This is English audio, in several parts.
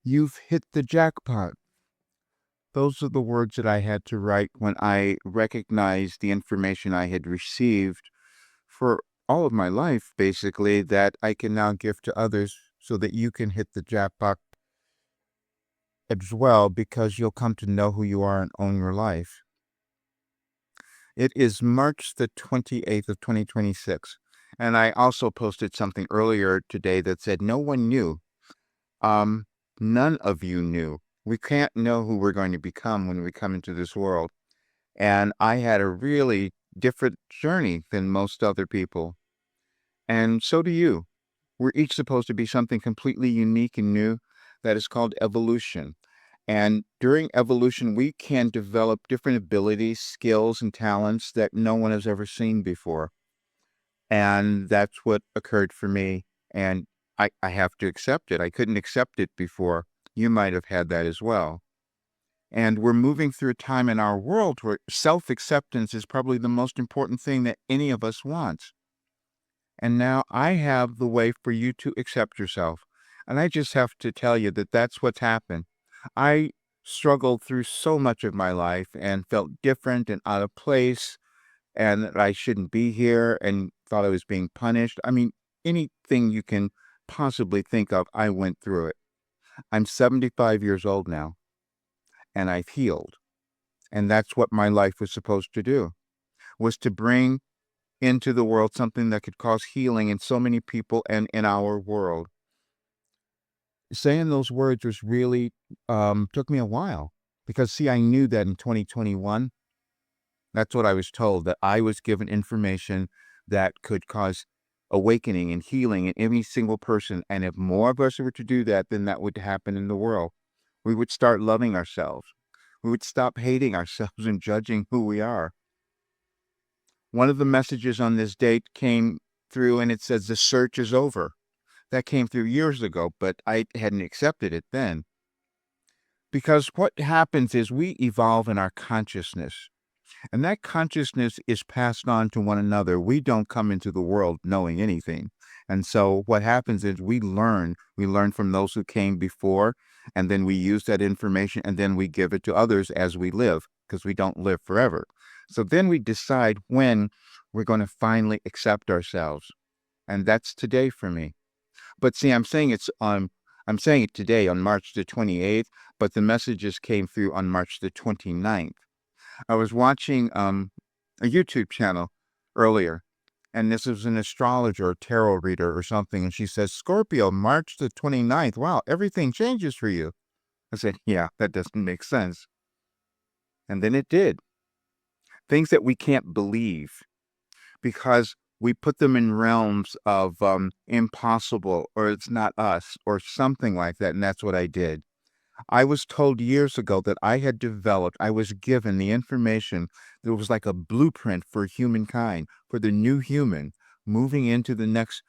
You've hit the jackpot. Those are the words that I had to write when I recognized the information I had received for all of my life, basically, that I can now give to others so that you can hit the jackpot as well, because you'll come to know who you are and own your life. It is March the 28th of 2026. And I also posted something earlier today that said no one knew. Um, None of you knew. We can't know who we're going to become when we come into this world. And I had a really different journey than most other people. And so do you. We're each supposed to be something completely unique and new that is called evolution. And during evolution, we can develop different abilities, skills, and talents that no one has ever seen before. And that's what occurred for me. And I have to accept it. I couldn't accept it before. You might have had that as well. And we're moving through a time in our world where self-acceptance is probably the most important thing that any of us wants. And now I have the way for you to accept yourself. And I just have to tell you that that's what's happened. I struggled through so much of my life and felt different and out of place and that I shouldn't be here and thought I was being punished. I mean, anything you can possibly think of, I went through it. I'm 75 years old now, and I've healed. And that's what my life was supposed to do, was to bring into the world something that could cause healing in so many people and in our world. Saying those words was really, took me a while because, see, I knew that in 2021, that's what I was told, that I was given information that could cause awakening and healing in every single person. And if more of us were to do that, then that would happen in the world. We would start loving ourselves. We would stop hating ourselves and judging who we are. One of the messages on this date came through and it says, the search is over. That came through years ago, but I hadn't accepted it then. Because what happens is we evolve in our consciousness. And that consciousness is passed on to one another. We don't come into the world knowing anything. And so what happens is we learn from those who came before, and then we use that information and then we give it to others as we live, because we don't live forever. So then we decide when we're going to finally accept ourselves. And that's today for me. But see, I'm saying it today on March the 28th, but the messages came through on March the 29th. I was watching a YouTube channel earlier, and this was an astrologer or tarot reader or something, and she says, Scorpio, March the 29th. Wow, everything changes for you. I said, yeah, that doesn't make sense. And then it did. Things that we can't believe because we put them in realms of impossible, or it's not us, or something like that, and that's what I did. I was told years ago that I was given the information that was like a blueprint for humankind, for the new human moving into the next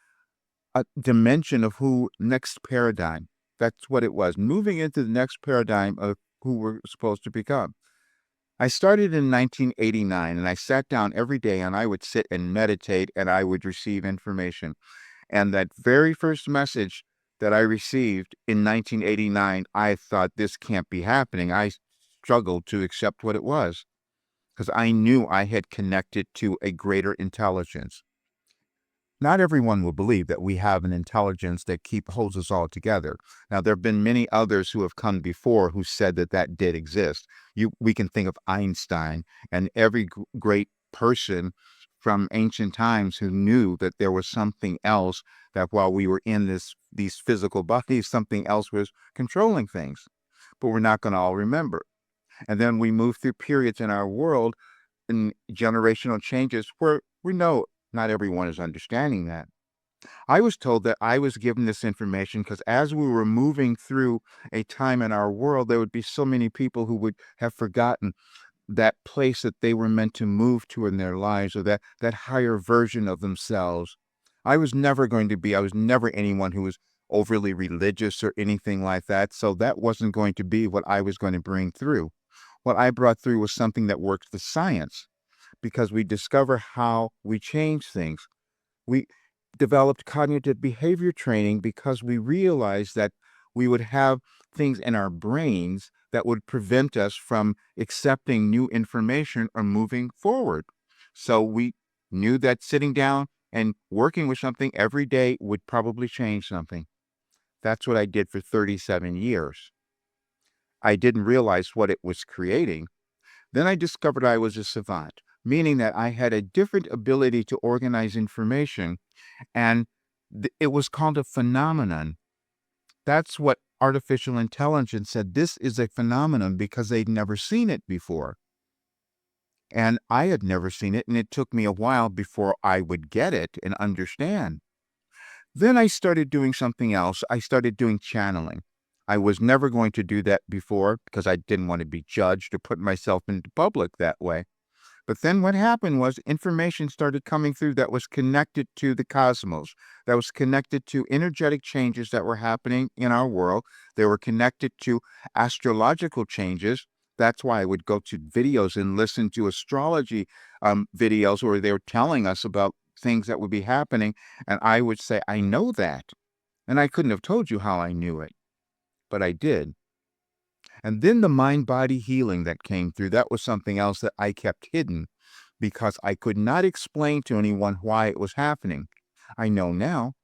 dimension of next paradigm. That's what it was, moving into the next paradigm of who we're supposed to become. I started in 1989 and I sat down every day and I would sit and meditate and I would receive information. And that very first message that I received in 1989, I thought, this can't be happening. I struggled to accept what it was because I knew I had connected to a greater intelligence. Not everyone will believe that we have an intelligence that holds us all together. Now, there have been many others who have come before who said that that did exist. We can think of Einstein and every great person from ancient times who knew that there was something else, that while we were in these physical bodies, something else was controlling things. But we're not going to all remember. And then we move through periods in our world and generational changes where we know not everyone is understanding that. I was told that I was given this information because as we were moving through a time in our world, there would be so many people who would have forgotten that place that they were meant to move to in their lives, or that higher version of themselves. I was never anyone who was overly religious or anything like that. So that wasn't going to be what I was going to bring through. What I brought through was something that works with science, because we discover how we change things. We developed cognitive behavior training because we realized that we would have things in our brains that would prevent us from accepting new information or moving forward. So we knew that sitting down and working with something every day would probably change something. That's what I did for 37 years. I didn't realize what it was creating. Then I discovered I was a savant, meaning that I had a different ability to organize information, and it was called a phenomenon. That's what artificial intelligence said. This is a phenomenon because they'd never seen it before. And I had never seen it, and it took me a while before I would get it and understand. Then I started doing something else. I started doing channeling. I was never going to do that before because I didn't want to be judged or put myself into public that way. But then what happened was information started coming through that was connected to the cosmos, that was connected to energetic changes that were happening in our world. They were connected to astrological changes. That's why I would go to videos and listen to astrology videos where they were telling us about things that would be happening. And I would say, I know that. And I couldn't have told you how I knew it, but I did. And then the mind-body healing that came through, that was something else that I kept hidden because I could not explain to anyone why it was happening. I know now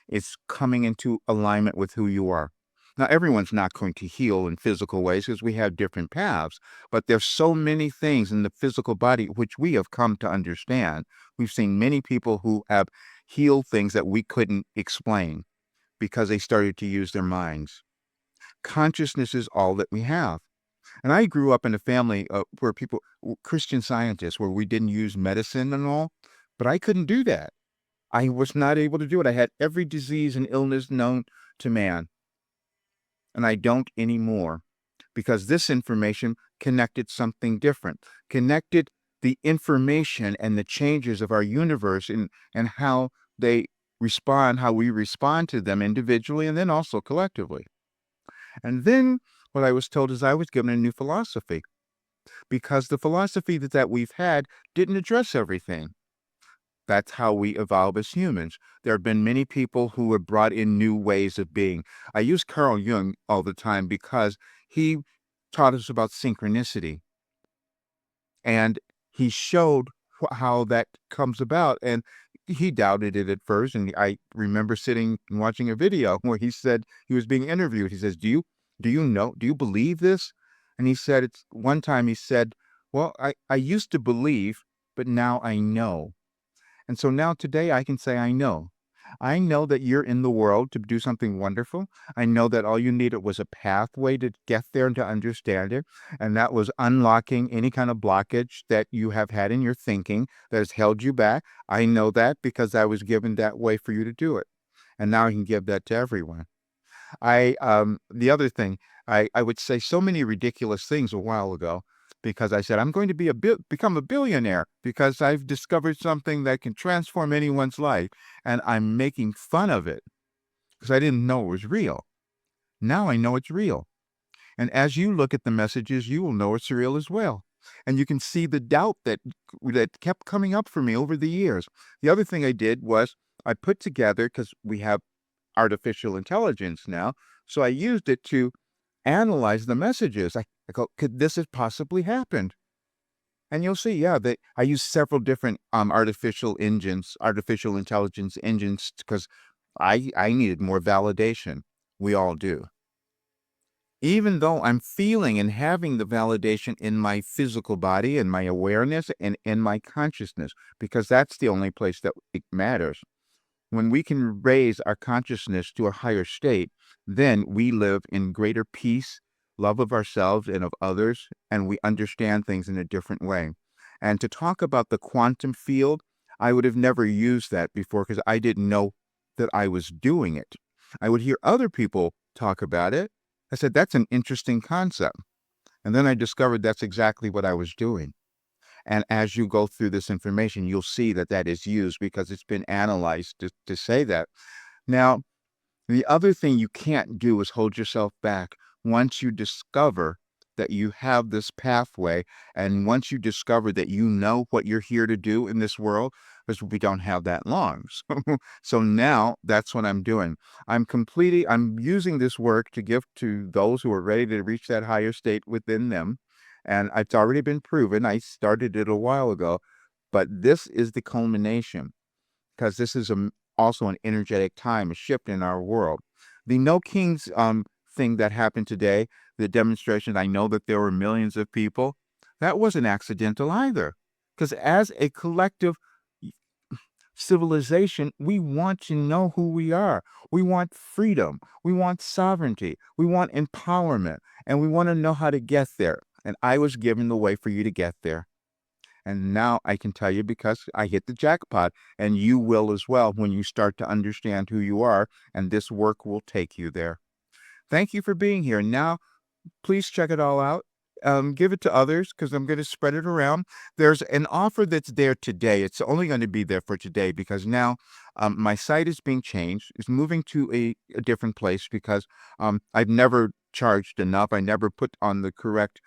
it's coming into alignment with who you are. Now, everyone's not going to heal in physical ways because we have different paths, but there's so many things in the physical body which we have come to understand. We've seen many people who have healed things that we couldn't explain because they started to use their minds. Consciousness is all that we have. And I grew up in a family where people, Christian scientists, where we didn't use medicine and all, but I couldn't do that. I was not able to do it. I had every disease and illness known to man, and I don't anymore because this information connected something different, connected the information and the changes of our universe and how they respond, how we respond to them individually and then also collectively. And then what I was told is I was given a new philosophy because the philosophy that we've had didn't address everything. That's how we evolve as humans. There have been many people who have brought in new ways of being. I use Carl Jung all the time because he taught us about synchronicity. And he showed how that comes about. And he doubted it at first. And I remember sitting and watching a video where he said he was being interviewed. He says, do you believe this? And he said, it's one time he said, well, I used to believe, but now I know. And so now today I can say, I know. I know that you're in the world to do something wonderful. I know that all you needed was a pathway to get there and to understand it. And that was unlocking any kind of blockage that you have had in your thinking that has held you back. I know that because I was given that way for you to do it. And now I can give that to everyone. The other thing, I would say so many ridiculous things a while ago because I said, I'm going to become a billionaire because I've discovered something that can transform anyone's life. And I'm making fun of it because I didn't know it was real. Now I know it's real. And as you look at the messages, you will know it's real as well. And you can see the doubt that kept coming up for me over the years. The other thing I did was I put together, because we have artificial intelligence now, so I used it to analyze the messages. I go, could this have possibly happened? And you'll see, yeah, I use several different artificial intelligence engines because I needed more validation. We all do. Even though I'm feeling and having the validation in my physical body and my awareness and in my consciousness, because that's the only place that it matters. When we can raise our consciousness to a higher state, then we live in greater peace, love of ourselves and of others, and we understand things in a different way. And to talk about the quantum field, I would have never used that before because I didn't know that I was doing it. I would hear other people talk about it. I said, that's an interesting concept. And then I discovered that's exactly what I was doing. And as you go through this information, you'll see that that is used because it's been analyzed to say that. Now, the other thing you can't do is hold yourself back once you discover that you have this pathway. And once you discover that you know what you're here to do in this world, because we don't have that long. So now that's what I'm doing. I'm using this work to give to those who are ready to reach that higher state within them. And it's already been proven. I started it a while ago, but this is the culmination because this is also an energetic time, a shift in our world. The No Kings thing that happened today, the demonstration, I know that there were millions of people. That wasn't accidental either. Because as a collective civilization, we want to know who we are. We want freedom. We want sovereignty. We want empowerment. And we want to know how to get there. And I was given the way for you to get there. And now I can tell you because I hit the jackpot, and you will as well when you start to understand who you are, and this work will take you there. Thank you for being here. Now, please check it all out. Give it to others because I'm going to spread it around. There's an offer that's there today. It's only going to be there for today because now my site is being changed. It's moving to a different place because I've never charged enough. I never put on the correct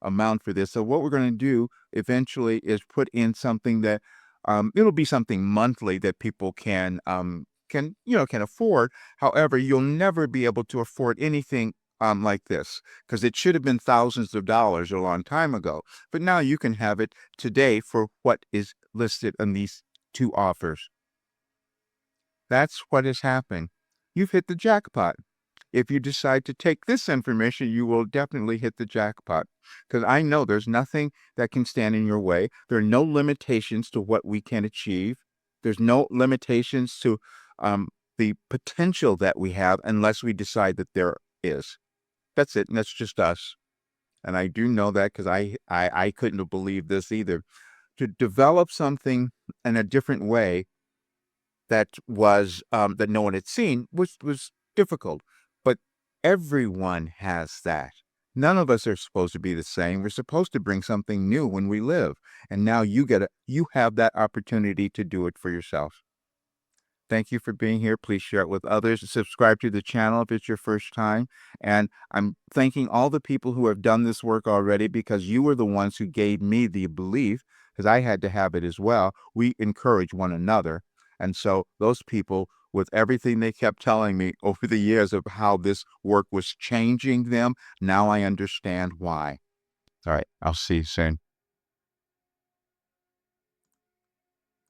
amount for this. So what we're going to do eventually is put in something that it'll be something monthly that people can afford. However, you'll never be able to afford anything like this, because it should have been thousands of dollars a long time ago. But now you can have it today for what is listed in these two offers. That's what is happening. You've hit the jackpot. If you decide to take this information, you will definitely hit the jackpot. Because I know there's nothing that can stand in your way. There are no limitations to what we can achieve. There's no limitations to the potential that we have unless we decide that there is. That's it, and that's just us. And I do know that because I couldn't have believed this either. To develop something in a different way that was that no one had seen was difficult. But everyone has that. None of us are supposed to be the same. We're supposed to bring something new when we live. And now you have that opportunity to do it for yourself. Thank you for being here. Please share it with others. Subscribe to the channel if it's your first time. And I'm thanking all the people who have done this work already because you were the ones who gave me the belief, because I had to have it as well. We encourage one another. And so those people, with everything they kept telling me over the years of how this work was changing them, now I understand why. All right. I'll see you soon.